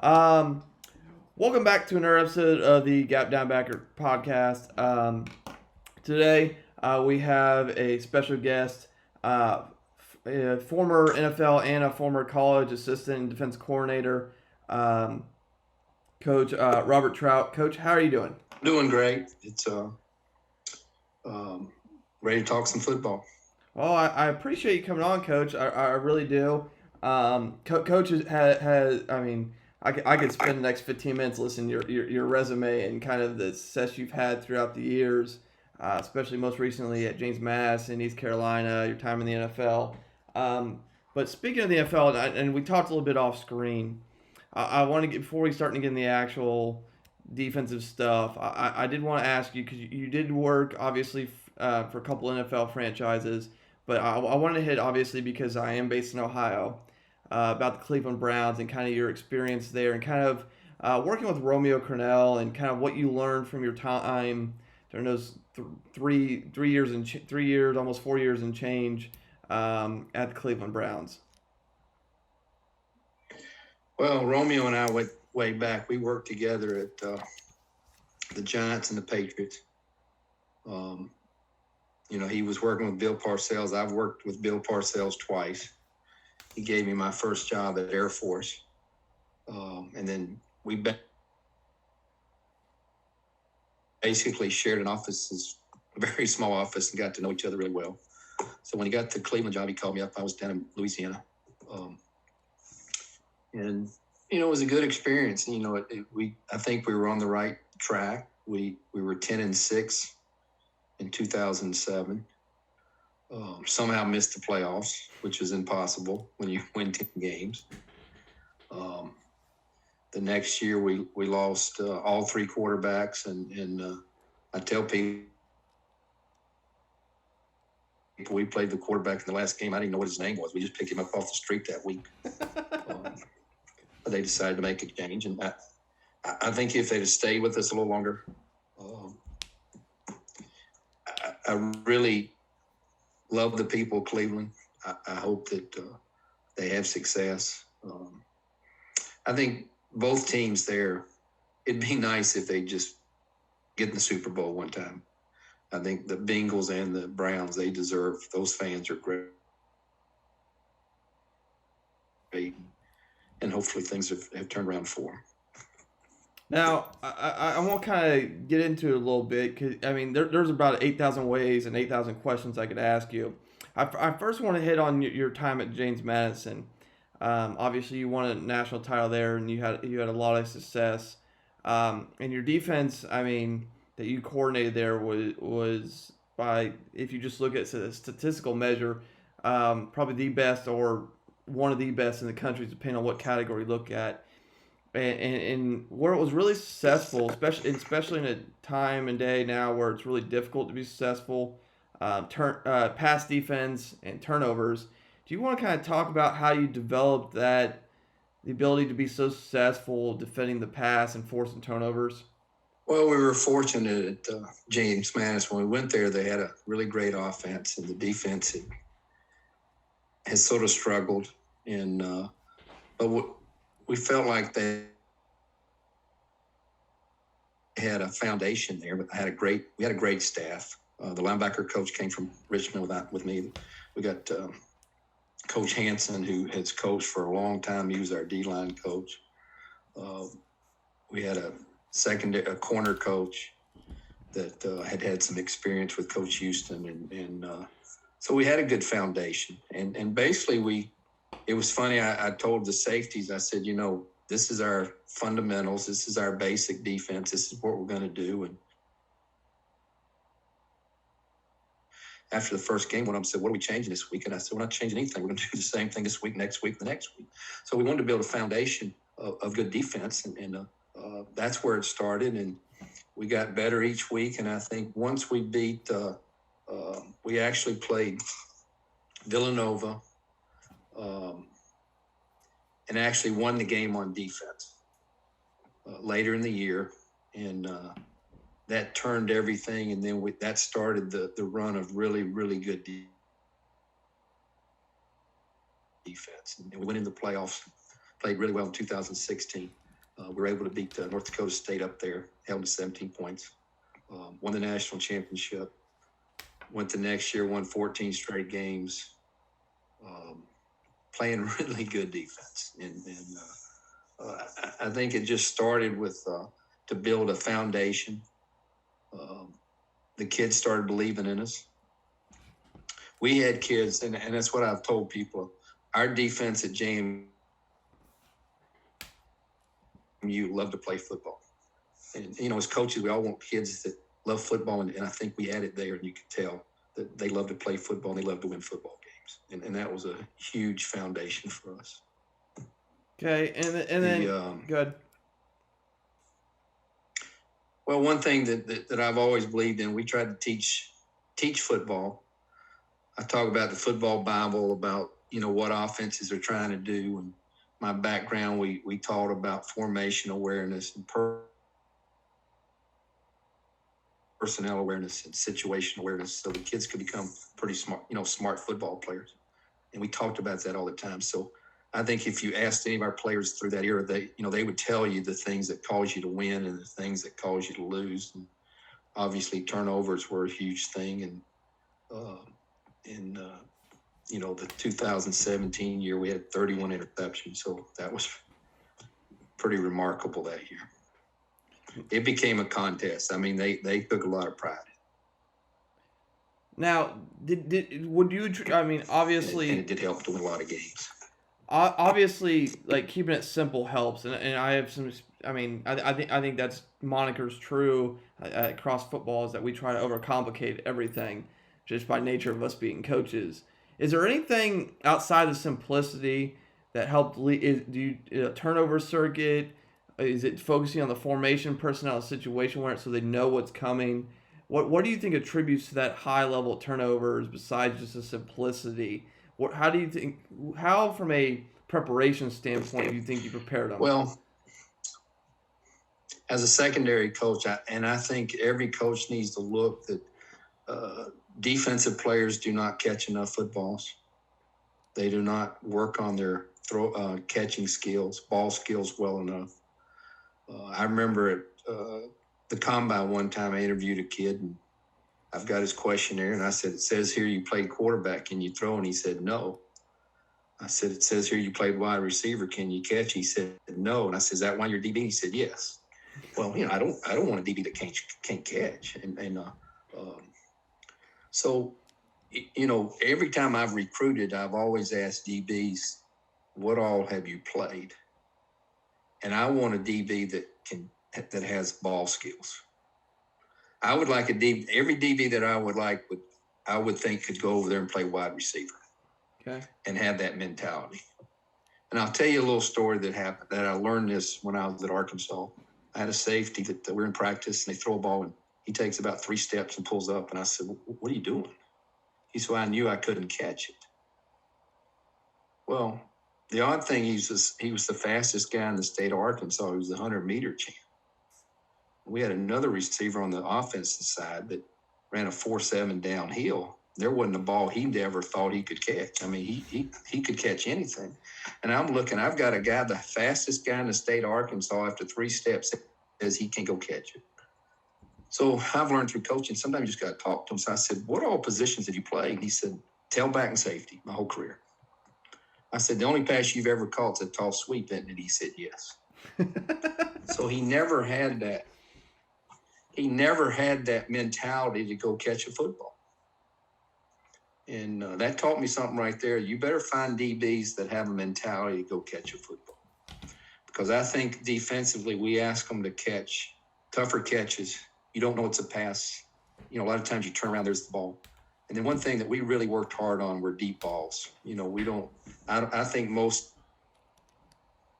Um, Welcome back to another episode of the Gap Downbacker podcast. Today we have a special guest, a former NFL and a former college assistant and defense coordinator, um, Coach Robert Trott. Coach, how are you doing? Doing great. It's um, ready to talk some football. Well, I appreciate you coming on, Coach. I really do. Coach has, I mean, I could spend the next 15 minutes listening to your resume and kind of the success you've had throughout the years, especially most recently at James Madison, East Carolina, your time in the NFL. But speaking of the NFL, and we talked a little bit off screen, I want to get, before we start to get in the actual defensive stuff, I did want to ask you, because you did work, obviously, for a couple NFL franchises. But I wanted to hit, obviously, because I am based in Ohio, about the Cleveland Browns and kind of your experience there, and kind of working with Romeo Cornell and kind of what you learned from your time during those 3 years and 3 years, almost 4 years and change, at the Cleveland Browns. Well, Romeo and I went way back. We worked together at the Giants and the Patriots. Um, he was working with Bill Parcells. I've worked with Bill Parcells twice. He gave me my first job at Air Force. And then we basically shared an office, a very small office, and got to know each other really well. So when he got the Cleveland job, he called me up. I was down in Louisiana. And it was a good experience. I think we were on the right track. We were 10-6 in 2007. Somehow missed the playoffs, which is impossible when you win 10 games. The next year we lost all three quarterbacks, and I tell people we played the quarterback in the last game. I didn't know what his name was. We just picked him up off the street that week. They decided to make a change, and I think if they'd have stayed with us a little longer, I really love the people of Cleveland. I hope that they have success. I think both teams there, it'd be nice if they just get in the Super Bowl one time. I think the Bengals and the Browns, they deserve, those fans are great. And hopefully things have turned around for them. Now, I want to kind of get into it a little bit because, I mean, there's about 8,000 ways and 8,000 questions I could ask you. I first want to hit on your time at James Madison. Obviously, you won a national title there and you had a lot of success. And your defense, I mean, that you coordinated there was by, if you just look at a statistical measure, probably the best or one of the best in the country, depending on what category you look at. And where it was really successful, especially in a time and day now where it's really difficult to be successful, pass defense and turnovers. Do you want to kind of talk about how you developed the ability to be so successful defending the pass and forcing turnovers? Well, we were fortunate at James Madison. When we went there, they had a really great offense, and the defense has sort of struggled. But we felt like they had a foundation there. But we had a great staff. The linebacker coach came from Richmond with me. We got Coach Hansen, who has coached for a long time. He was our D-line coach. We had a corner coach that had some experience with Coach Houston, and so we had a good foundation. And basically it was funny. I told the safeties, I said, this is our fundamentals. This is our basic defense. This is what we're going to do. And after the first game, one of them said, what are we changing this week? And I said, we're not changing anything. We're going to do the same thing this week, next week, the next week. So we wanted to build a foundation of good defense, and that's where it started. And we got better each week. And I think once we beat, we actually played Villanova, and actually won the game on defense later in the year. And that turned everything. And then that started the run of really, really good defense. And we went into the playoffs, played really well in 2016. We were able to beat North Dakota State up there, held to 17 points, won the national championship, went the next year, won 14 straight games, playing really good defense. And I think it just started with to build a foundation. The kids started believing in us. We had kids, and that's what I've told people. Our defense at JMU love to play football. And, as coaches, we all want kids that love football, and I think we had it there, and you could tell that they love to play football, and they love to win football games. And that was a huge foundation for us. Okay, and then good. Well, one thing that I've always believed in, we tried to teach football. I talk about the football Bible, about, what offenses are trying to do. And my background, we taught about formation awareness and personnel awareness and situation awareness, so the kids could become pretty smart, smart football players. And we talked about that all the time. So I think if you asked any of our players through that era, they would tell you the things that cause you to win and the things that cause you to lose. And obviously turnovers were a huge thing. And the 2017 year, we had 31 interceptions. So that was pretty remarkable that year. It became a contest. I mean, they took a lot of pride. Now, would you? I mean, obviously, and it did help to win a lot of games. Obviously, like, keeping it simple helps, and I have some. I mean, I think that's moniker's true across football, is that we try to overcomplicate everything, just by nature of us being coaches. Is there anything outside of simplicity that helped? Turnover circuit? Is it focusing on the formation, personnel, situation where so they know what's coming? What do you think attributes to that high level of turnovers besides just the simplicity? How do you think? How, from a preparation standpoint, do you think you prepared them? Well, as a secondary coach, I think every coach needs to look that defensive players do not catch enough footballs. They do not work on their catching skills, ball skills well enough. I remember at the combine one time, I interviewed a kid, and I've got his questionnaire, and I said, "It says here you played quarterback. Can you throw?" And he said, "No." I said, "It says here you played wide receiver. Can you catch?" He said, "No." And I said, "Is that why you're DB?" He said, "Yes." Well, I don't want a DB that can't catch. So, every time I've recruited, I've always asked DBs, "What all have you played?" And I want a DB that has ball skills. I would like every DB that I would think could go over there and play wide receiver. Okay. And have that mentality. And I'll tell you a little story that happened, that I learned this when I was at Arkansas. I had a safety that we're in practice, and they throw a ball, and he takes about 3 steps and pulls up. And I said, "What are you doing?" He said, "Well, I knew I couldn't catch it." Well, the odd thing, he was the fastest guy in the state of Arkansas. He was the 100-meter champ. We had another receiver on the offensive side that ran a 4.7 downhill. There wasn't a ball he never thought he could catch. I mean, he could catch anything. And I'm looking, I've got a guy, the fastest guy in the state of Arkansas, after 3 steps, says he can go catch it. So I've learned through coaching, sometimes you just got to talk to him. So I said, "What all positions did you play?" And he said, "Tailback and safety, my whole career." I said, "The only pass you've ever caught is a toss sweep, isn't it?" He said, "Yes." So he never had that. He never had that mentality to go catch a football. And that taught me something right there. You better find DBs that have a mentality to go catch a football. Because I think defensively, we ask them to catch tougher catches. You don't know it's a pass. A lot of times you turn around, there's the ball. And then one thing that we really worked hard on were deep balls. I think most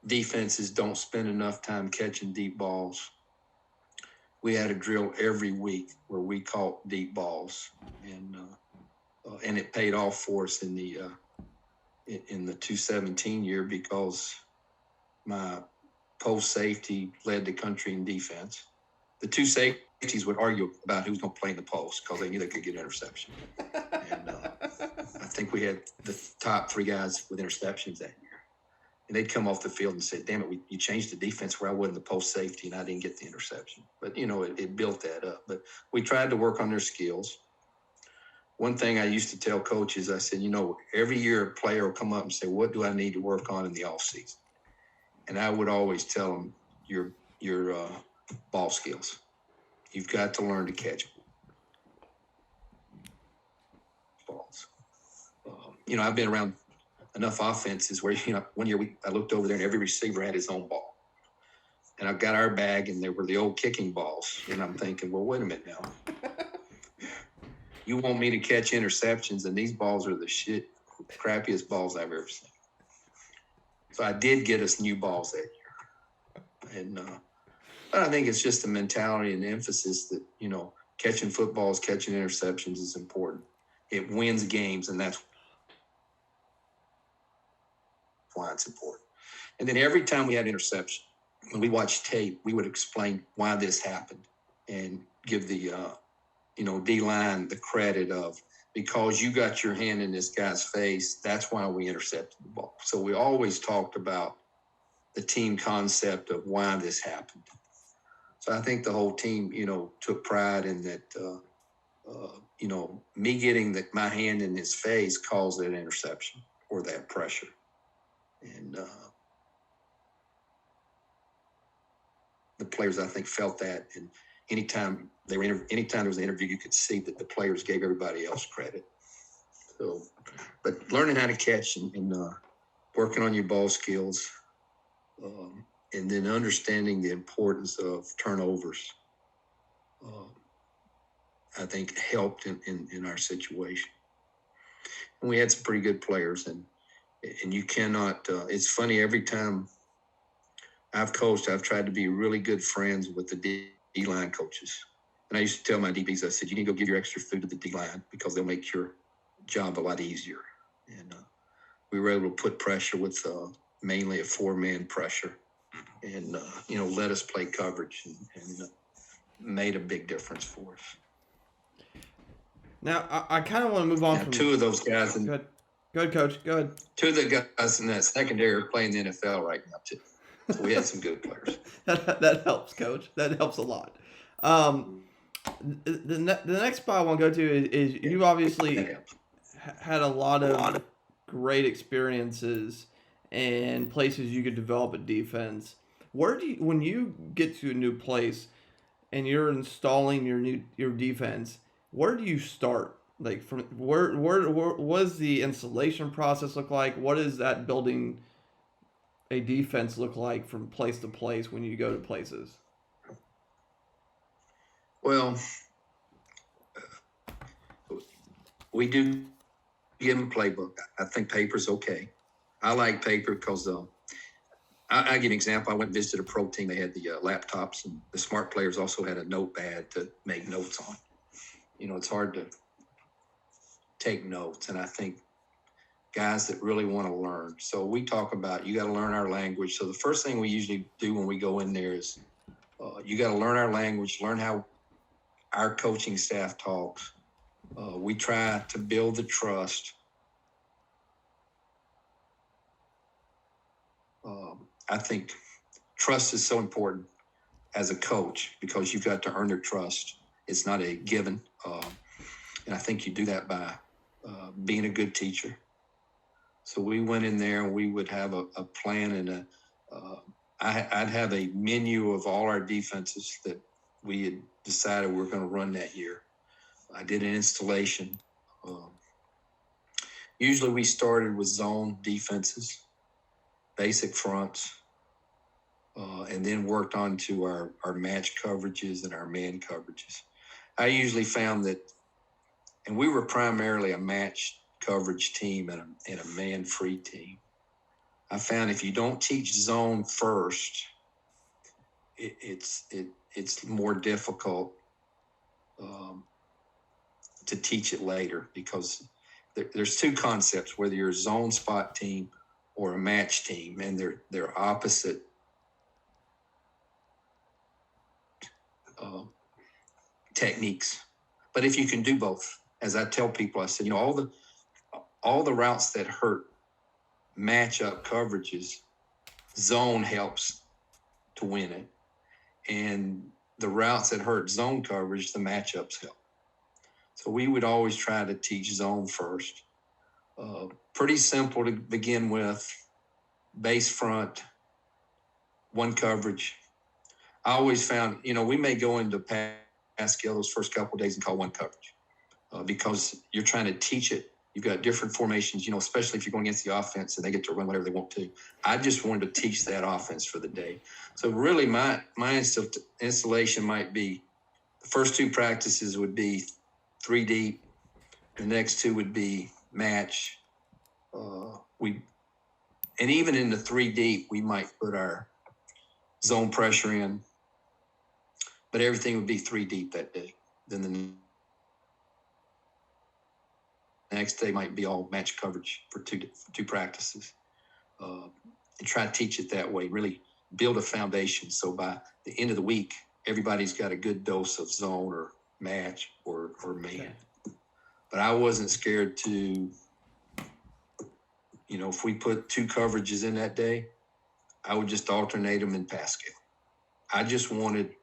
defenses don't spend enough time catching deep balls. We had a drill every week where we caught deep balls, and it paid off for us in the 2017 year, because my post safety led the country in defense. The 2 safeties would argue about who's going to play in the post because they knew they could get an interception. And I think we had the top 3 guys with interceptions that year. And they'd come off the field and say, damn it, you changed the defense where I wasn't the post safety and I didn't get the interception. But, it built that up. But we tried to work on their skills. One thing I used to tell coaches, I said, every year a player will come up and say, what do I need to work on in the offseason? And I would always tell them your ball skills. You've got to learn to catch balls. I've been around enough offenses where, one year I looked over there and every receiver had his own ball. And I've got our bag and they were the old kicking balls. And I'm thinking, well, wait a minute now. You want me to catch interceptions and these balls are the crappiest balls I've ever seen. So I did get us new balls that year. And but I think it's just the mentality and the emphasis that, catching footballs, catching interceptions is important. It wins games, and that's why it's important. And then every time we had interception, when we watched tape, we would explain why this happened and give the, D-line the credit of, because you got your hand in this guy's face, that's why we intercepted the ball. So we always talked about the team concept of why this happened. So I think the whole team, took pride in that, me getting my hand in his face caused that interception or that pressure. And the players, I think, felt that. And anytime there was an interview, you could see that the players gave everybody else credit. So, but learning how to catch and working on your ball skills, and then understanding the importance of turnovers, I think helped in our situation. And we had some pretty good players, and you cannot, it's funny, every time I've coached, I've tried to be really good friends with the D-line coaches. And I used to tell my DBs, I said, you can go give your extra food to the D-line because they'll make your job a lot easier. And we were able to put pressure with mainly a 4-man pressure and, let us play coverage and made a big difference for us. Now, I kind of want to move on from two of those guys. Good, Coach. Good. Two of the guys in that secondary are playing the NFL right now, too. So we had some good players. that helps, Coach. That helps a lot. The next spot I want to go to is you obviously had a lot of great experiences and places you could develop a defense. When you get to a new place and you're installing your defense, where do you start? Like from where what does the installation process look like? What does that building a defense look like from place to place when you go to places? Well, we do give them a playbook. I think paper's okay. I like paper because I give an example. I went and visited a pro team. They had the laptops, and the smart players also had a notepad to make notes on. It's hard to take notes, and I think guys that really want to learn. So we talk about you got to learn our language. So the first thing we usually do when we go in there is you got to learn our language, learn how our coaching staff talks. We try to build the trust. I think trust is so important as a coach because you've got to earn their trust. It's not a given. And I think you do that by being a good teacher. So we went in there and we would have a plan and I'd have a menu of all our defenses that we had decided we were going to run that year. I did an installation. Usually we started with zone defenses, basic fronts, and then worked on to our match coverages and our man coverages. I usually found that, and we were primarily a match coverage team and a man-free team. I found if you don't teach zone first, it's more difficult to teach it later because there's two concepts, whether you're a zone spot team or a match team, and they're opposite techniques. But if you can do both, as I tell people, I said, all the routes that hurt match-up coverages zone helps to win it. And the routes that hurt zone coverage, the matchups help. So we would always try to teach zone first. Pretty simple to begin with, base front, one coverage. I always found, we may go into pass skill those first couple of days and call one coverage because you're trying to teach it. You've got different formations, especially if you're going against the offense and they get to run whatever they want to. I just wanted to teach that offense for the day. So really my installation might be the first two practices would be 3 deep. The next two would be match. And even in the 3 deep, we might put our zone pressure in, but everything would be 3 deep that day. Then the next day might be all match coverage for two practices, and try to teach it that way. Really build a foundation. So by the end of the week, everybody's got a good dose of zone or match or man. Okay. But I wasn't scared to, if we put 2 coverages in that day, I would just alternate them in pass scale. I just wanted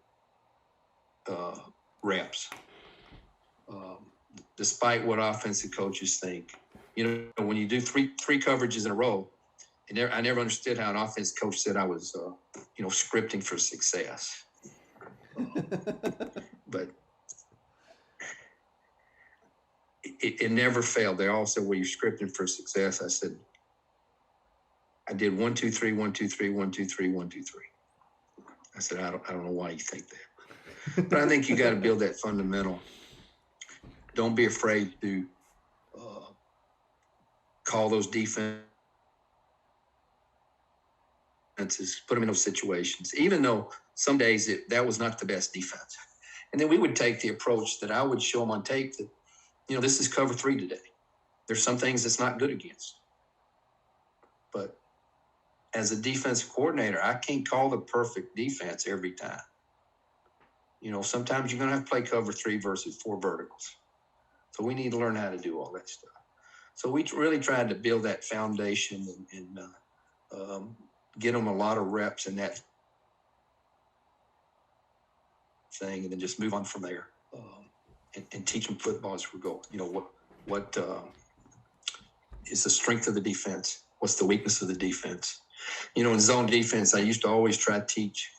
reps. Despite what offensive coaches think, when you do three coverages in a row, I never understood how an offense coach said I was, scripting for success. But it never failed. They all said, well, you're scripting for success. I said, I did 1, 2, 3, 1, 2, 3, 1, 2, 3, 1, 2, 3. I said, I don't know why you think that. But I think you got to build that fundamental. Don't be afraid to call those defenses, put them in those situations, even though some days that was not the best defense. And then we would take the approach that I would show them on tape that, this is cover 3 today. There's some things that's not good against. But as a defensive coordinator, I can't call the perfect defense every time. Sometimes you're going to have to play cover 3 versus 4 verticals. So we need to learn how to do all that stuff. So we really tried to build that foundation and get them a lot of reps in that thing, and then just move on from there and teach them football as we go. What is the strength of the defense? What's the weakness of the defense? In zone defense, I used to always try to teach.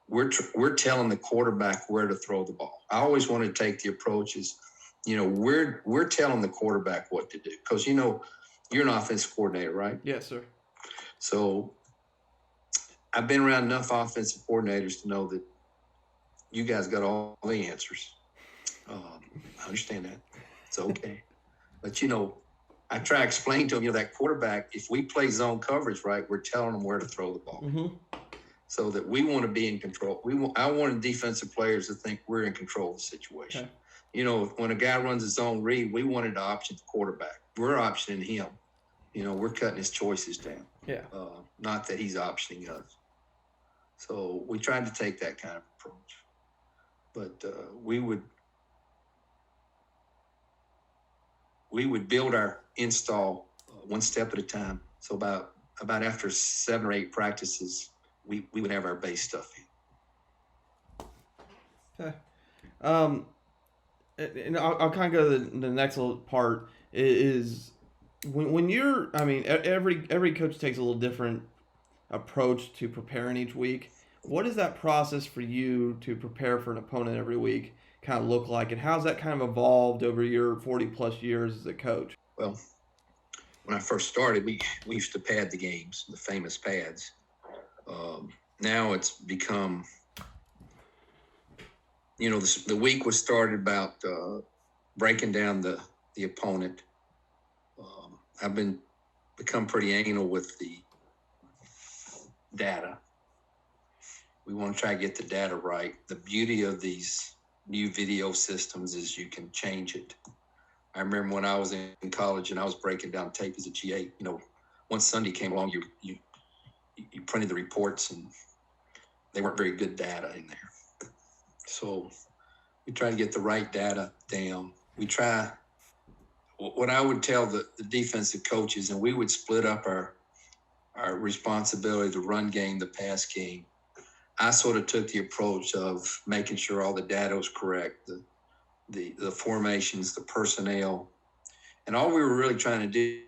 We're telling the quarterback where to throw the ball. I always wanted to take the approach is, we're telling the quarterback what to do. Because, you're an offensive coordinator, right? Yes, sir. So I've been around enough offensive coordinators to know that you guys got all the answers. I understand that. It's okay. But, I try to explain to them, that quarterback, if we play zone coverage right, we're telling them where to throw the ball. Mm-hmm. So that we want to be in control. I wanted defensive players to think we're in control of the situation. Okay. When a guy runs a zone read, we wanted to option the quarterback. We're optioning him. We're cutting his choices down. Yeah. Not that he's optioning us. So we tried to take that kind of approach. But we would build our install one step at a time. So about after 7 or 8 practices, we would have our base stuff in. Okay. And I'll kind of go to the next little part is when you're, every coach takes a little different approach to preparing each week. What is that process for you to prepare for an opponent every week kind of look like, and how's that kind of evolved over your 40 plus years as a coach? Well, when I first started, we used to pad the games, the famous pads. Now it's become, the week was started about breaking down the opponent. I've become pretty anal with the data. We want to try to get the data right. The beauty of these new video systems is you can change it. I remember when I was in college and I was breaking down tape as a GA, once Sunday came along, you printed the reports and they weren't very good data in there. So we try to get the right data down. What I would tell the defensive coaches, and we would split up our our responsibility to run game, the pass game, I sort of took the approach of making sure all the data was correct, the formations, the personnel, and all we were really trying to do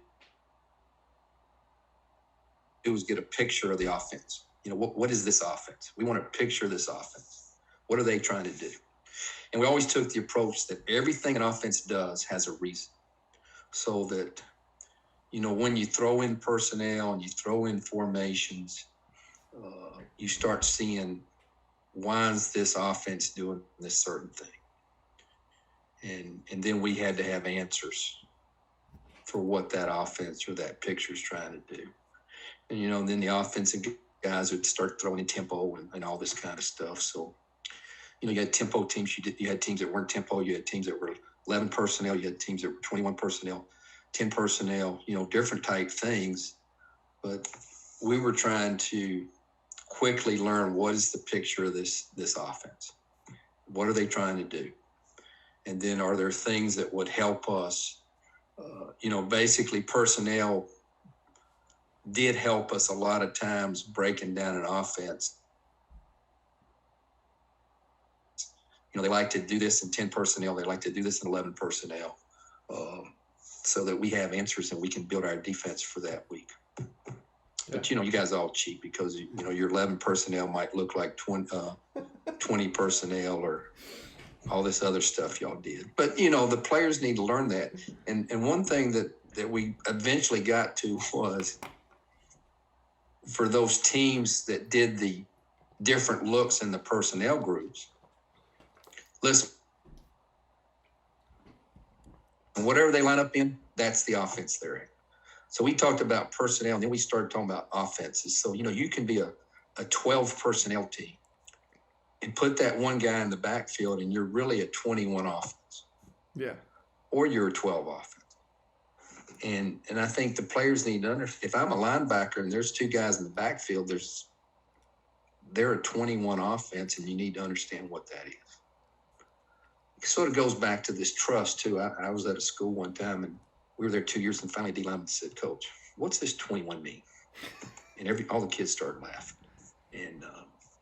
was get a picture of the offense. What is this offense? We want to picture this offense. What are they trying to do? And we always took the approach that everything an offense does has a reason. So that, when you throw in personnel and you throw in formations, you start seeing, why is this offense doing this certain thing? And then we had to have answers for what that offense or that picture is trying to do. And, then the offensive guys would start throwing in tempo and all this kind of stuff. So, you had tempo teams. You had teams that weren't tempo. You had teams that were 11 personnel. You had teams that were 21 personnel, 10 personnel, different type things. But we were trying to quickly learn, what is the picture of this offense? What are they trying to do? And then are there things that would help us? Basically personnel did help us a lot of times breaking down an offense. They like to do this in 10 personnel. They like to do this in 11 personnel, so that we have answers and we can build our defense for that week. Yeah. But, you guys are all cheap because, your 11 personnel might look like 20 personnel or all this other stuff y'all did. But, the players need to learn that. And one thing that we eventually got to was, for those teams that did the different looks in the personnel groups, listen, whatever they line up in, that's the offense they're in. So we talked about personnel, and then we started talking about offenses. So, you can be a 12 personnel team and put that one guy in the backfield, and you're really a 21 offense. Yeah. Or you're a 12 offense. And I think the players need to understand, if I'm a linebacker and there's two guys in the backfield, they're a 21 offense, and you need to understand what that is. It sort of goes back to this trust, too. I was at a school one time, and we were there 2 years, and finally D lineman said, "Coach, what's this 21 mean?" And all the kids started laughing. And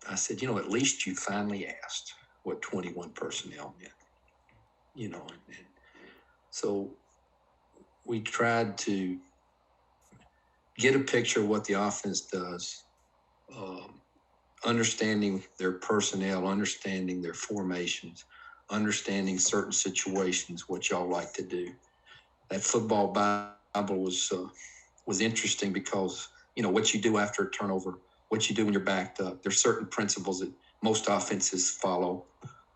I said, at least you finally asked what 21 personnel meant. And so we tried to get a picture of what the offense does, understanding their personnel, understanding their formations, understanding certain situations, what y'all like to do. That football Bible was interesting because, what you do after a turnover, what you do when you're backed up. There's certain principles that most offenses follow.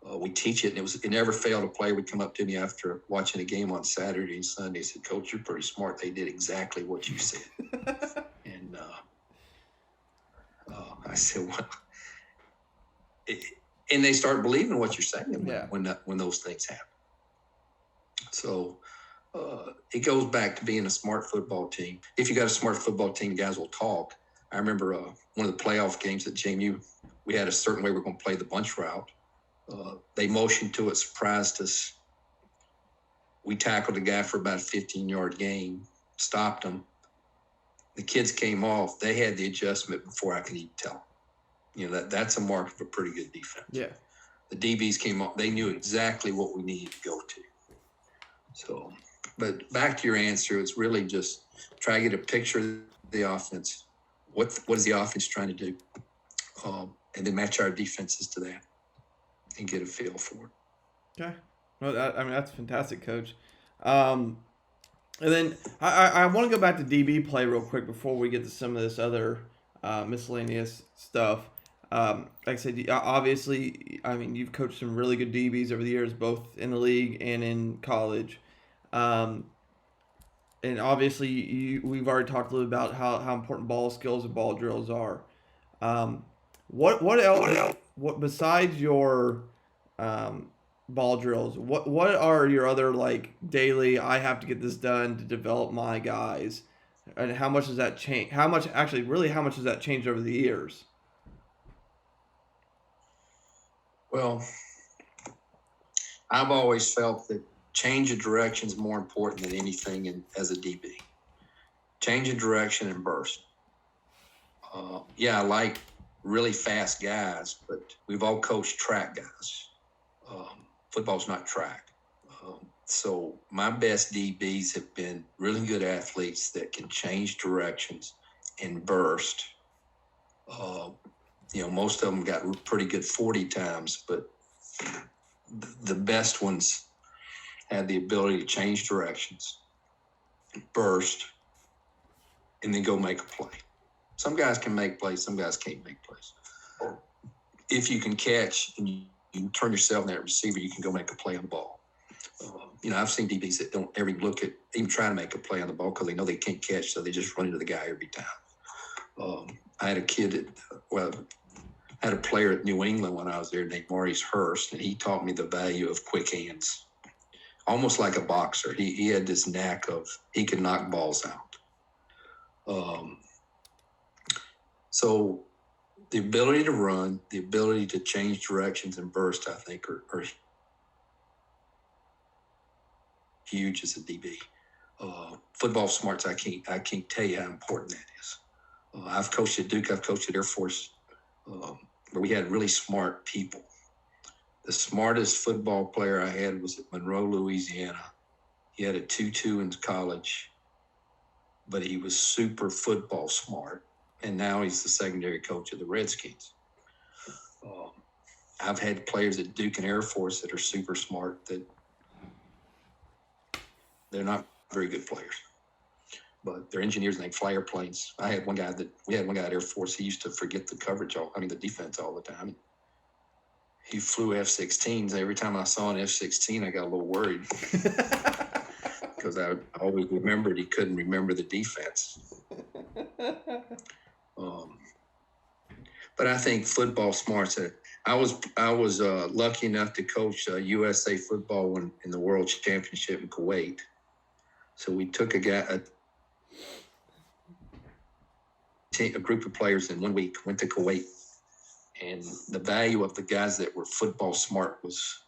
We teach it, and it never failed. A player would come up to me after watching a game on Saturday and Sunday and said, "Coach, you're pretty smart. They did exactly what you said." And I said, "Well," and they start believing what you're saying when those things happen. So it goes back to being a smart football team. If you got a smart football team, guys will talk. I remember one of the playoff games at JMU, we had a certain way we're going to play the bunch route. They motioned to it, surprised us. We tackled a guy for about a 15-yard gain, stopped him. The kids came off. They had the adjustment before I could even tell them. That's a mark of a pretty good defense. Yeah. The DBs came off. They knew exactly what we needed to go to. So, but back to your answer, it's really just try to get a picture of the offense. What is the offense trying to do? And then match our defenses to that and get a feel for it. Okay. Well, that's fantastic, Coach. And then I want to go back to DB play real quick before we get to some of this other miscellaneous stuff. Like I said, obviously, you've coached some really good DBs over the years, both in the league and in college. And obviously, we've already talked a little about how important ball skills and ball drills are. What else? What besides your ball drills? What are your other daily? I have to get this done to develop my guys, and how much does that change? How much has that changed over the years? Well, I've always felt that change of direction is more important than anything as a DB. Change of direction and burst. Yeah, I like really fast guys, but we've all coached track guys. Football's not track. So my best DBs have been really good athletes that can change directions and burst. Most of them got pretty good 40 times, but the best ones had the ability to change directions, burst, and then go make a play. Some guys can make plays, some guys can't make plays. If you can catch and you turn yourself in that receiver, you can go make a play on the ball. I've seen DBs that don't ever even try to make a play on the ball because they know they can't catch, so they just run into the guy every time. I had a kid I had a player at New England when I was there named Maurice Hurst, and he taught me the value of quick hands, almost like a boxer. He had this knack of he could knock balls out. So the ability to run, the ability to change directions and burst, I think, are huge as a DB. Football smarts, I can't tell you how important that is. I've coached at Duke, I've coached at Air Force, where we had really smart people. The smartest football player I had was at Monroe, Louisiana. He had a 2.2 in college, but he was super football smart, and now he's the secondary coach of the Redskins. I've had players at Duke and Air Force that are super smart that they're not very good players, but they're engineers and they fly airplanes. We had one guy at Air Force. He used to forget the the defense all the time. He flew F-16s. Every time I saw an F-16, I got a little worried because I always remembered he couldn't remember the defense. But I think football smarts. I was lucky enough to coach USA football in the World Championship in Kuwait. So we took a group of players in 1 week, went to Kuwait, and the value of the guys that were football smart was,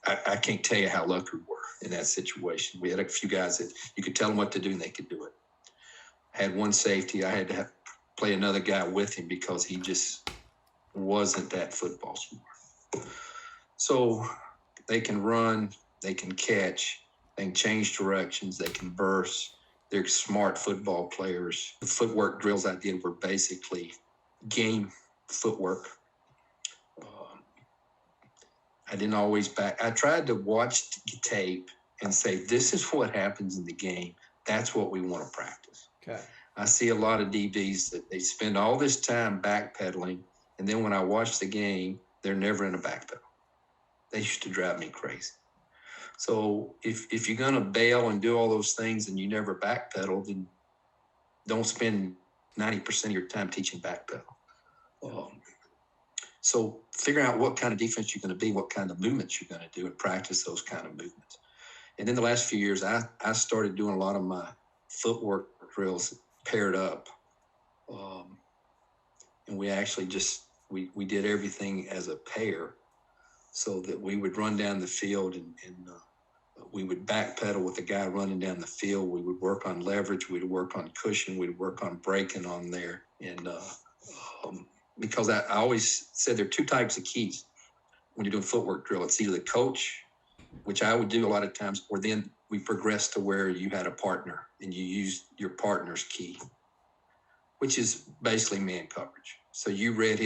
I can't tell you how lucky we were in that situation. We had a few guys that you could tell them what to do and they could do it. I had one safety. I had to play another guy with him because he just wasn't that football smart. So they can run, they can catch, they can change directions, they can burst. They're smart football players. The footwork drills I did were basically game footwork. I didn't always I tried to watch tape and say, this is what happens in the game. That's what we want to practice. Okay. I see a lot of DBs that they spend all this time backpedaling, and then when I watch the game, they're never in a backpedal. They used to drive me crazy. So if you're going to bail and do all those things and you never backpedal, then don't spend 90% of your time teaching backpedal. So figure out what kind of defense you're going to be, what kind of movements you're going to do, and practice those kind of movements. And then the last few years, I started doing a lot of my footwork drills paired up. And we actually we did everything as a pair so that we would run down the field and we would backpedal with the guy running down the field. We would work on leverage. We'd work on cushion. We'd work on braking on there. And because I always said there are two types of keys when you're doing footwork drill. It's either the coach, which I would do a lot of times, or then we progressed to where you had a partner and you used your partner's key, which is basically man coverage. So you read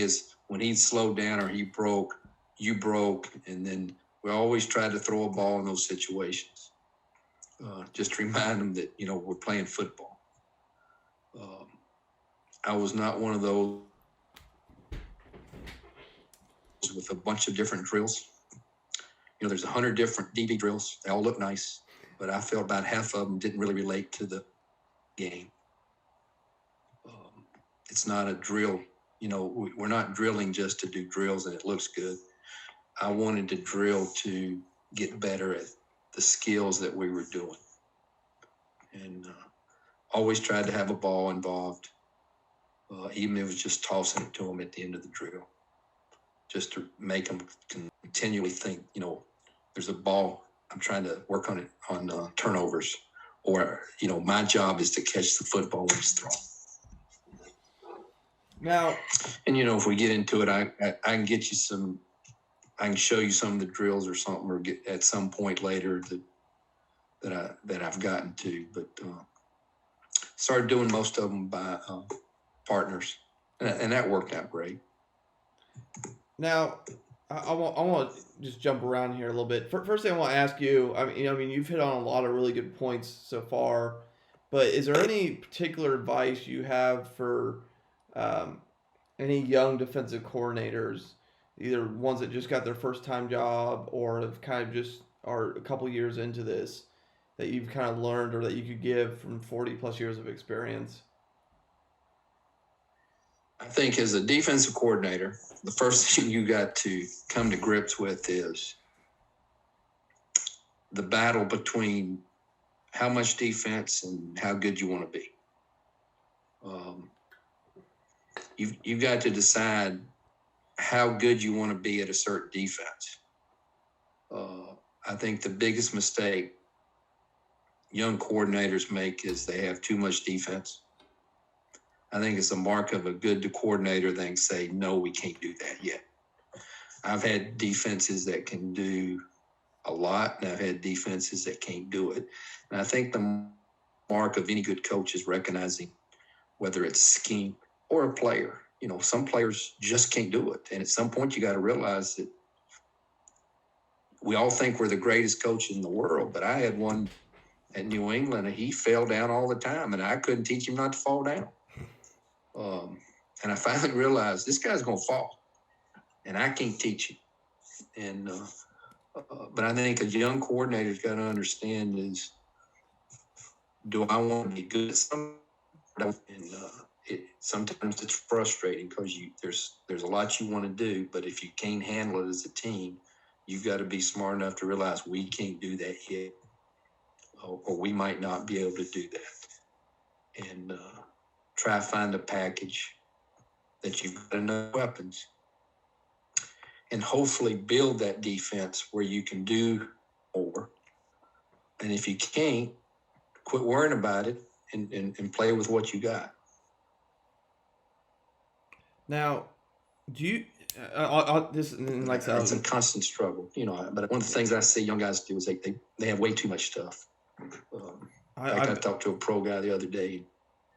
when he slowed down or he broke, you broke, and then we always tried to throw a ball in those situations. Just to remind them that, we're playing football. I was not one of those with a bunch of different drills. There's 100 different DB drills. They all look nice, but I felt about half of them didn't really relate to the game. It's not a drill. We're not drilling just to do drills and it looks good. I wanted to drill to get better at the skills that we were doing. And always tried to have a ball involved, even if it was just tossing it to them at the end of the drill, just to make them continually think, there's a ball. I'm trying to work on it on turnovers, or, my job is to catch the football when it's thrown. Now, And if we get into it, I can get you I can show you some of the drills or something, or get at some point later that I've gotten to. But started doing most of them by partners, and that worked out great. now, I want to just jump around here a little bit. First thing I want to ask you, you've hit on a lot of really good points so far, but is there any particular advice you have for um, any young defensive coordinators, either ones that just got their first time job or have kind of just are a couple years into this, that you've kind of learned or that you could give from 40 plus years of experience? I think as a defensive coordinator, the first thing you got to come to grips with is the battle between how much defense and how good you want to be. You've got to decide how good you want to be at a certain defense. I think the biggest mistake young coordinators make is they have too much defense. I think it's a mark of a good coordinator. They can say, no, we can't do that yet. I've had defenses that can do a lot, and I've had defenses that can't do it. And I think the mark of any good coach is recognizing whether it's scheme or a player. Some players just can't do it. And at some point, you got to realize that we all think we're the greatest coach in the world, but I had one at New England, and he fell down all the time, and I couldn't teach him not to fall down. And I finally realized this guy's going to fall, and I can't teach him. And but I think a young coordinator's got to understand is, do I want to be good at something? And sometimes it's frustrating because there's a lot you want to do, but if you can't handle it as a team, you've got to be smart enough to realize we can't do that yet, or we might not be able to do that. And try to find a package that you've got enough weapons, and hopefully build that defense where you can do more. And if you can't, quit worrying about it and play with what you got. Now, do you this, like I said, It's a constant struggle, but one of the things I see young guys do is they have way too much stuff. I talked to a pro guy the other day.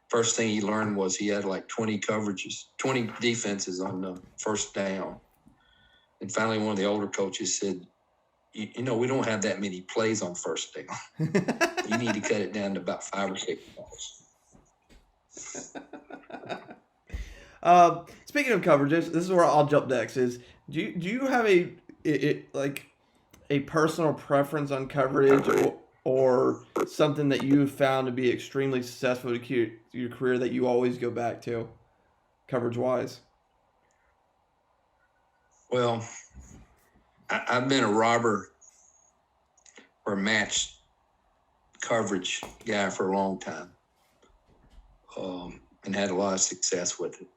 First thing he learned was he had like 20 coverages, 20 defenses on the first down. And finally, one of the older coaches said, we don't have that many plays on first down. You need to cut it down to about 5 or 6 balls. Speaking of coverages, this is where I'll jump next. Is do you have a personal preference on coverage, or something that you found to be extremely successful to your career that you always go back to, coverage-wise? Well, I've been a robber or match coverage guy for a long time, and had a lot of success with it.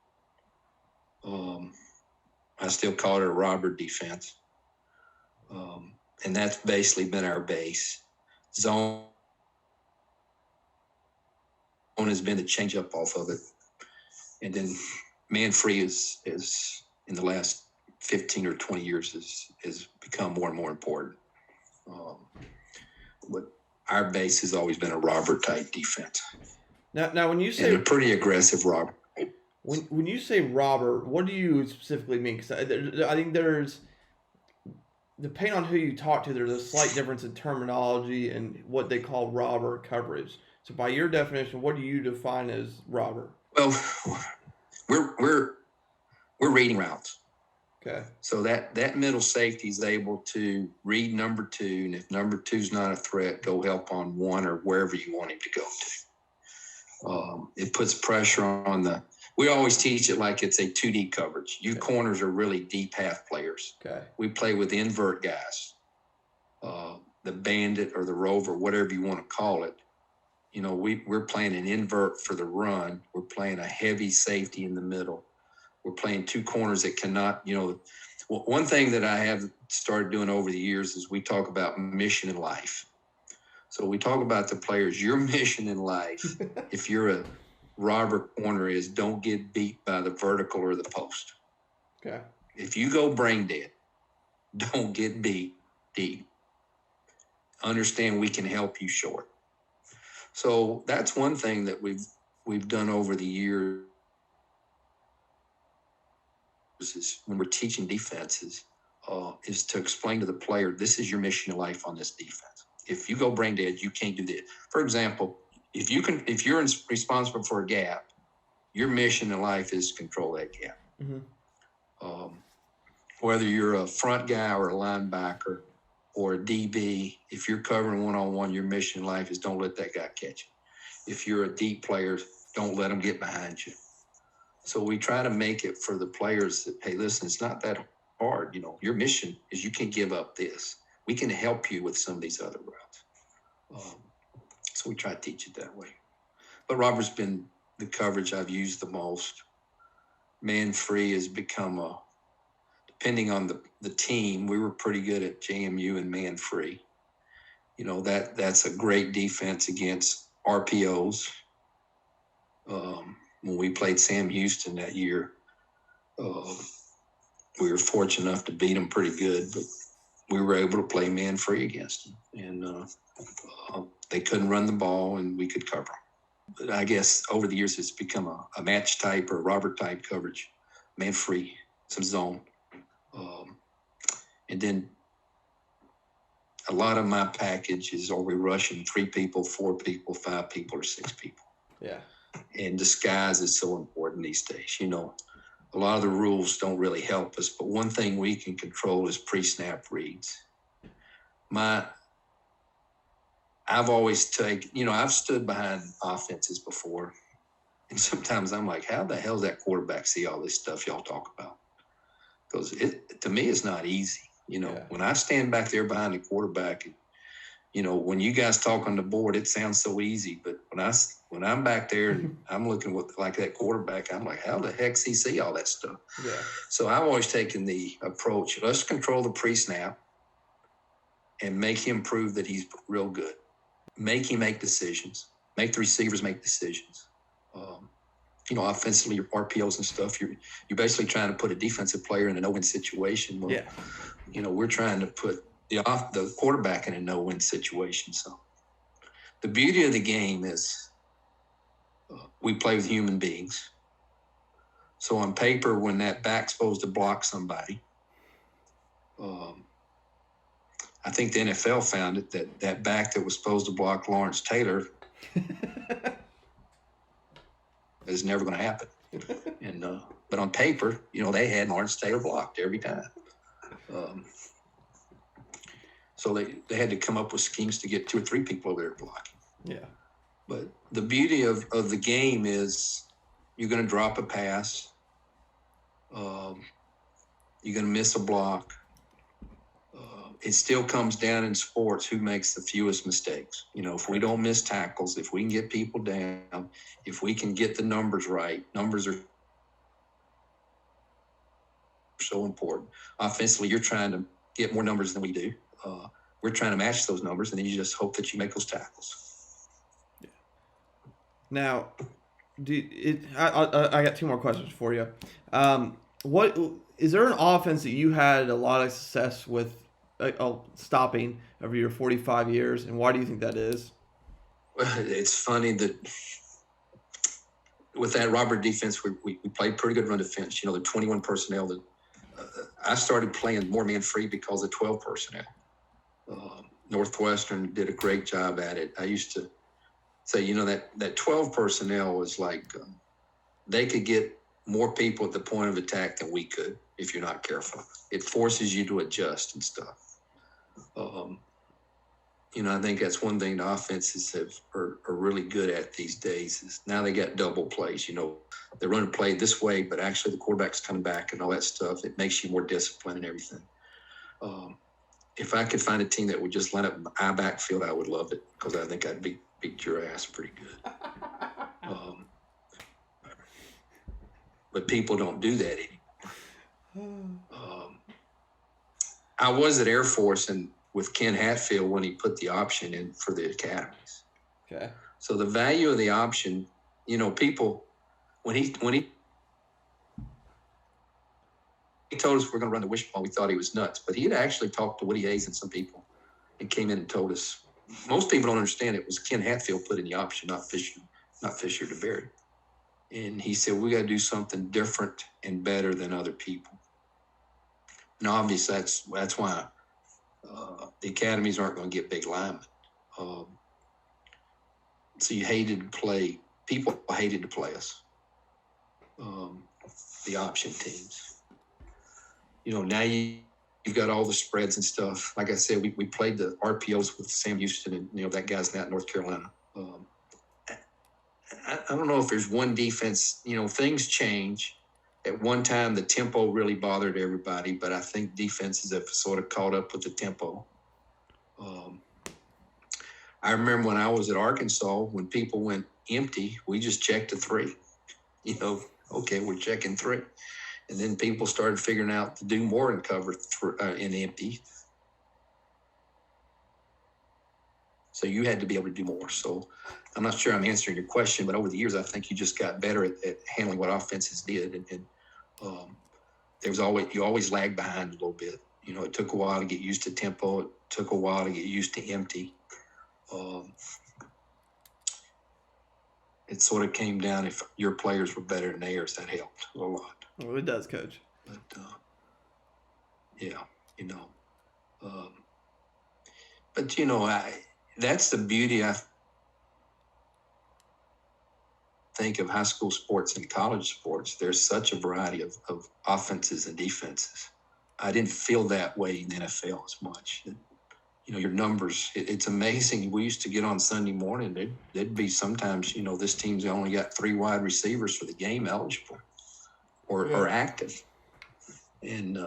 I still call it a robber defense, and that's basically been our base. Zone has been the change up off of it. And then man free is in the last 15 or 20 years has become more and more important. But our base has always been a robber type defense. Now when you say, and a pretty aggressive robber. When you say robber, what do you specifically mean? Because I think there's, depending on who you talk to, there's a slight difference in terminology and what they call robber coverage. So by your definition, what do you define as robber? Well, we're reading routes. Okay. So that middle safety is able to read number 2, and if number 2's not a threat, go help on 1 or wherever you want him to go to. It puts pressure on we always teach it like it's a 2D coverage. You corners are really deep half players. Okay. We play with invert guys, the bandit or the rover, whatever you want to call it. We're playing an invert for the run. We're playing a heavy safety in the middle. We're playing 2 corners that cannot, one thing that I have started doing over the years is we talk about mission in life. So we talk about the players, your mission in life, if you're robber corner is don't get beat by the vertical or the post. Okay. If you go brain dead, don't get beat deep. Understand we can help you short. So that's one thing that we've done over the years is when we're teaching defenses, is to explain to the player, this is your mission in life on this defense. If you go brain dead, you can't do this. For example, if you're responsible for a gap, your mission in life is to control that gap. Mm-hmm. Whether you're a front guy or a linebacker or a DB, if you're covering one-on-one, your mission in life is don't let that guy catch you. If you're a deep player, don't let them get behind you. So we try to make it for the players that, hey, listen, it's not that hard. You know, your mission is you can give up this. We can help you with some of these other routes. So we try to teach it that way. But Robert's been the coverage I've used the most. Man free has become depending on the team, we were pretty good at JMU and man free. You know, that's a great defense against RPOs. When we played Sam Houston that year, we were fortunate enough to beat them pretty good, but we were able to play man free against them. And they couldn't run the ball and we could cover them. But I guess over the years, it's become a match type or Robert type coverage, man free, some zone. And then a lot of my package is, are we rushing 3 people, 4 people, 5 people, or 6 people? Yeah. And disguise is so important these days. You know, a lot of the rules don't really help us, but one thing we can control is pre-snap reads. I've always I've stood behind offenses before, and sometimes I'm like, how the hell does that quarterback see all this stuff y'all talk about? Because to me, it's not easy. You know, when I stand back there behind the quarterback, you know, when you guys talk on the board, it sounds so easy. But when I'm back there and I'm looking like that quarterback, I'm like, how the heck's he see all that stuff? Yeah. So I've always taken the approach, let's control the pre-snap and make him prove that he's real good. Make him make decisions. Make the receivers make decisions. You know, offensively, your RPOs and stuff, you're basically trying to put a defensive player in a no-win situation. Well, you know, we're trying to put the quarterback in a no-win situation. So the beauty of the game is we play with human beings. So on paper, when that back's supposed to block somebody, I think the NFL found it that back that was supposed to block Lawrence Taylor is never going to happen. And but on paper, you know, they had Lawrence Taylor blocked every time. So they had to come up with schemes to get 2 or 3 people over there blocking. Yeah. But the beauty of the game is you're going to drop a pass. You're going to miss a block. It still comes down in sports who makes the fewest mistakes. You know, if we don't miss tackles, if we can get people down, if we can get the numbers right, numbers are so important. Offensively, you're trying to get more numbers than we do. We're trying to match those numbers, and then you just hope that you make those tackles. Yeah. Now, I got 2 more questions for you. What is there an offense that you had a lot of success with stopping over your 45 years, and why do you think that is? Well, it's funny that with that Robert defense, we played pretty good run defense. You know, the 21 personnel that I started playing more man free because of 12 personnel. Northwestern did a great job at it. I used to say, you know, that 12 personnel was like they could get more people at the point of attack than we could if you're not careful. It forces you to adjust and stuff. You know, I think that's one thing the offenses are really good at these days is now they got double plays. You know, they run a play this way, but actually the quarterback's coming back and all that stuff. It makes you more disciplined and everything. If I could find a team that would just line up my backfield, I would love it because I think I'd beat your ass pretty good. But people don't do that anymore. I was at Air Force and with Ken Hatfield when he put the option in for the academies. Okay. So the value of the option people, when he told us we're going to run the wishbone, we thought he was nuts. But he had actually talked to Woody Hayes and some people and came in and told us. Most people don't understand it was Ken Hatfield put in the option, not Fisher DeBerry. And he said, we got to do something different and better than other people. And obviously that's why the academies aren't going to get big linemen. So people hated to play us, the option teams. Now you've got all the spreads and stuff. Like I said, we played the RPOs with Sam Houston, and that guy's now at North Carolina. I don't know if there's one defense. Things change. At one time, the tempo really bothered everybody, but I think defenses have sort of caught up with the tempo. I remember when I was at Arkansas, when people went empty, we just checked a 3. Okay, we're checking 3. And then people started figuring out to do more in cover in empty. So you had to be able to do more. So I'm not sure I'm answering your question, but over the years, I think you just got better at handling what offenses did. And you always lagged behind a little bit. It took a while to get used to tempo. It took a while to get used to empty. It sort of came down, if your players were better than theirs, that helped a lot. Well, it does, Coach. But, that's the beauty, I think, of high school sports and college sports. There's such a variety of offenses and defenses. I didn't feel that way in the NFL as much. Your numbers, it's amazing. We used to get on Sunday morning, there'd be sometimes, this team's only got 3 wide receivers for the game eligible or active. And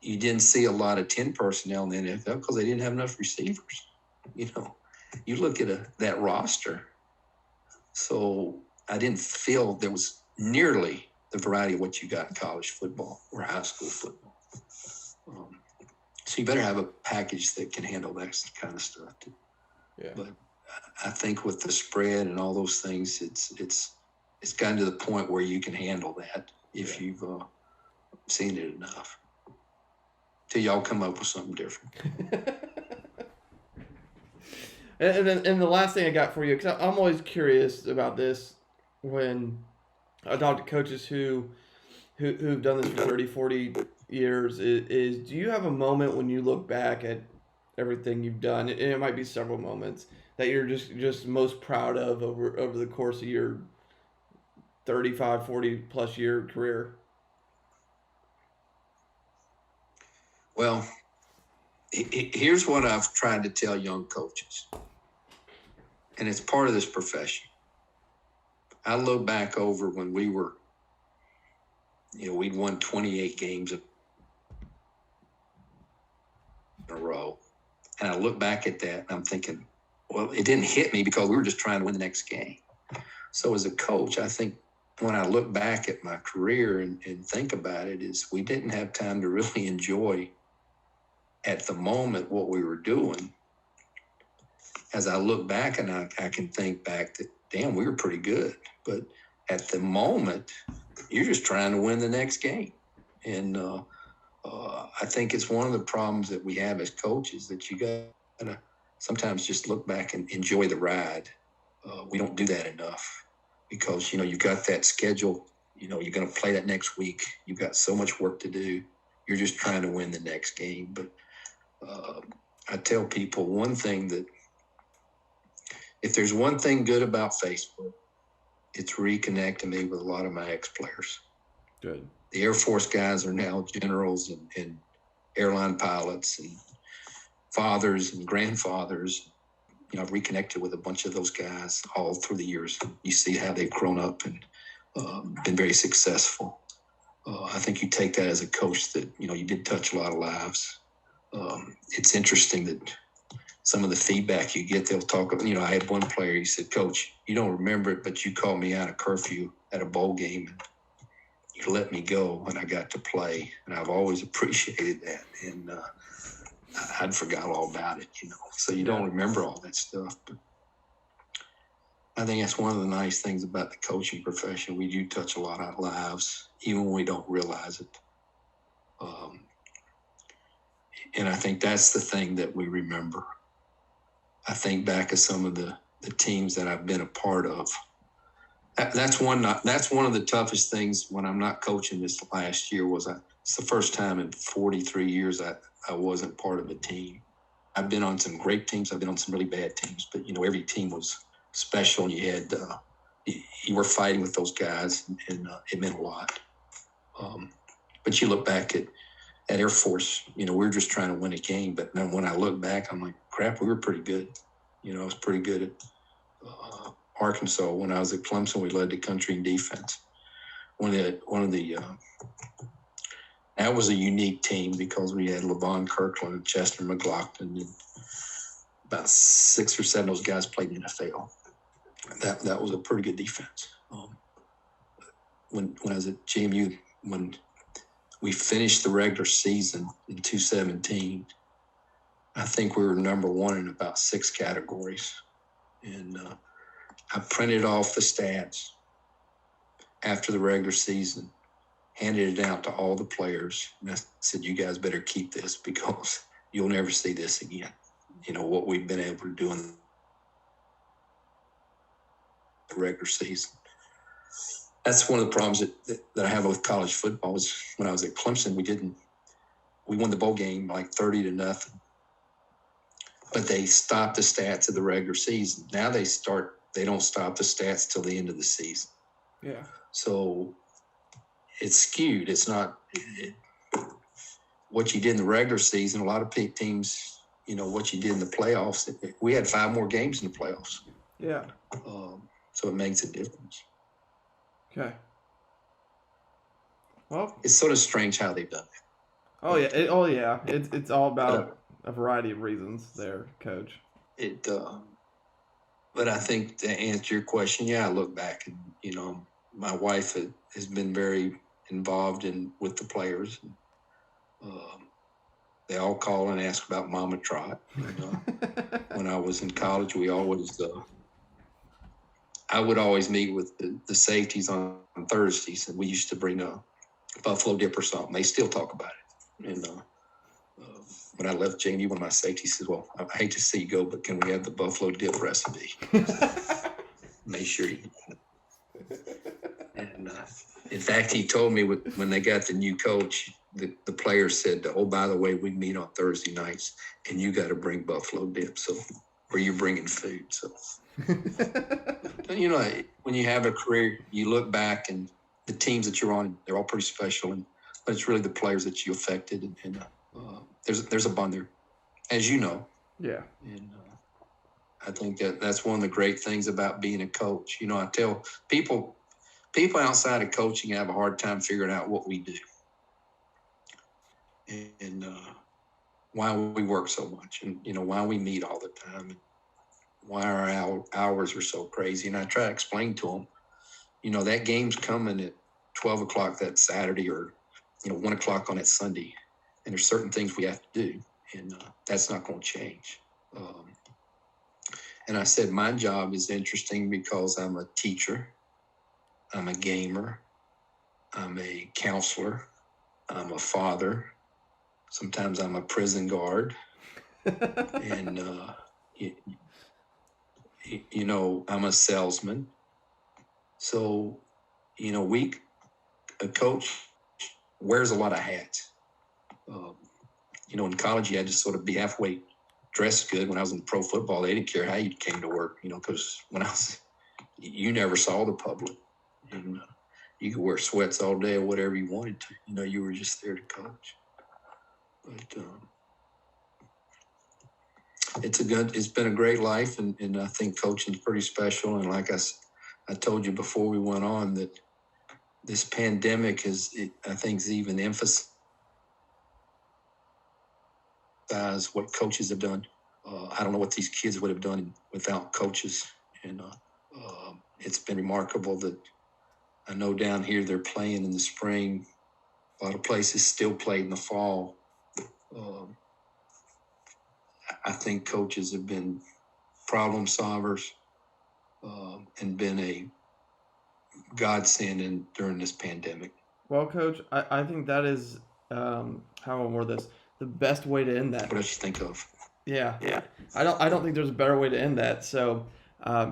you didn't see a lot of 10 personnel in the NFL because they didn't have enough receivers. You look at that roster. So I didn't feel there was nearly the variety of what you got in college football or high school football. So you better have a package that can handle that kind of stuff too. Yeah. But I think with the spread and all those things, it's gotten to the point where you can handle that if you've seen it enough. Till y'all come up with something different. And the last thing I got for you, because I'm always curious about this when I talk to coaches who've done this for 30, 40 years, is do you have a moment when you look back at everything you've done, and it might be several moments, that you're just most proud of over the course of your 35, 40 plus year career? Well, here's what I've tried to tell young coaches, and it's part of this profession. I look back over when we were, we'd won 28 games in a row. And I look back at that and I'm thinking, well, it didn't hit me because we were just trying to win the next game. So as a coach, I think when I look back at my career and think about it, is we didn't have time to really enjoy at the moment what we were doing. As I look back and I can think back that, damn, we were pretty good. But at the moment, you're just trying to win the next game. And I think it's one of the problems that we have as coaches, that you got to sometimes just look back and enjoy the ride. We don't do that enough because, you've got that schedule. You're going to play that next week. You've got so much work to do. You're just trying to win the next game. But I tell people one thing, that if there's one thing good about Facebook, it's reconnecting me with a lot of my ex-players. Good. The Air Force guys are now generals and airline pilots and fathers and grandfathers. I've reconnected with a bunch of those guys all through the years. You see how they've grown up and been very successful. I think you take that as a coach that, you did touch a lot of lives. It's interesting that some of the feedback you get, they'll talk about, I had one player, he said, Coach, you don't remember it, but you called me out of curfew at a bowl game and you let me go when I got to play. And I've always appreciated that. And I'd forgot all about it, So you don't remember all that stuff. But I think that's one of the nice things about the coaching profession. We do touch a lot of lives, even when we don't realize it. And I think that's the thing that we remember. I think back of some of the teams that I've been a part of. That's one of the toughest things when I'm not coaching this last year it's the first time in 43 years I wasn't part of a team. I've been on some great teams. I've been on some really bad teams, but every team was special, and you were fighting with those guys, and it meant a lot. But you look back at Air Force, we were just trying to win a game. But then when I look back, I'm like, crap, we were pretty good. I was pretty good at Arkansas. When I was at Clemson, we led the country in defense. That was a unique team because we had LeVon Kirkland and Chester McLaughlin, and about 6 or 7 of those guys played in the NFL. That was a pretty good defense. When I was at JMU, when we finished the regular season in 2017, I think we were number 1 in about 6 categories. And I printed off the stats after the regular season, handed it out to all the players, and I said, you guys better keep this because you'll never see this again. What we've been able to do in the regular season. That's one of the problems that I have with college football is when I was at Clemson, we won the bowl game like 30-0, but they stopped the stats of the regular season. Now they don't stop the stats till the end of the season. Yeah. So it's skewed. It's not what you did in the regular season. A lot of teams, what you did in the playoffs. We had 5 more games in the playoffs. Yeah. So it makes a difference. Okay. Well, it's sort of strange how they've done it. Oh yeah. It's all about a variety of reasons there, Coach. But I think to answer your question, I look back and my wife has been very involved with the players. They all call and ask about Mama Trott. When I was in college, I would always meet with the safeties on Thursdays, and we used to bring a buffalo dip or something. They still talk about it. And when I left JMU, one of my safeties said, well, I hate to see you go, but can we have the buffalo dip recipe? Make sure you. And in fact, he told me when they got the new coach, the players said, oh, by the way, we meet on Thursday nights, and you got to bring buffalo dip, or you're bringing food. So, when you have a career, you look back and the teams that you're on, they're all pretty special, but it's really the players that you affected, and there's a bond there, as you know. Yeah. And I think that's one of the great things about being a coach. I tell people outside of coaching have a hard time figuring out what we do and why we work so much, and why we meet all the time, and why our hours are so crazy. And I try to explain to them, that game's coming at 12 o'clock that Saturday, or 1 o'clock on that Sunday, and there's certain things we have to do, and that's not going to change. And I said my job is interesting because I'm a teacher, I'm a gamer, I'm a counselor, I'm a father, sometimes I'm a prison guard, and I'm a salesman. So a coach wears a lot of hats. In college you had to sort of be halfway dressed good. When I was in pro football, they didn't care how you came to work, because you never saw the public. And you could wear sweats all day or whatever you wanted to. You were just there to coach. But it's been a great life, and I think coaching's pretty special. And like I told you before we went on, that this pandemic I think has even emphasized what coaches have done. I don't know what these kids would have done without coaches, and it's been remarkable that I know down here they're playing in the spring. A lot of places still play in the fall. I think coaches have been problem solvers. and been a godsend during this pandemic. Well, Coach, I think that is, how I'll word this, the best way to end that. What else you think of? Yeah. I don't think there's a better way to end that. So,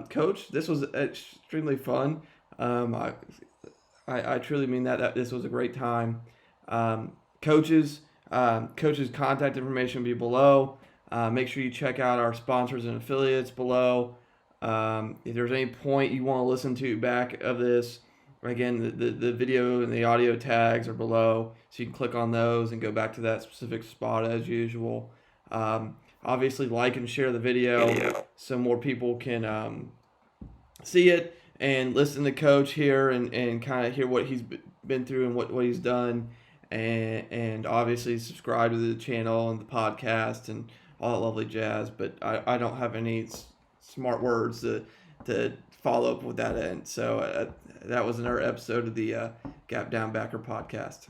Coach, this was extremely fun. I truly mean that this was a great time. Coaches, coaches' contact information will be below. Make sure you check out our sponsors and affiliates below. If there's any point you want to listen to back of this, again, the video and the audio tags are below, so you can click on those and go back to that specific spot as usual. Obviously, like and share the video so more people can see it and listen to Coach here and kind of hear what he's been through and what he's done. And obviously subscribe to the channel and the podcast and all that lovely jazz. But I don't have any smart words to follow up with that end. So that was another episode of the Gap Down Backer podcast.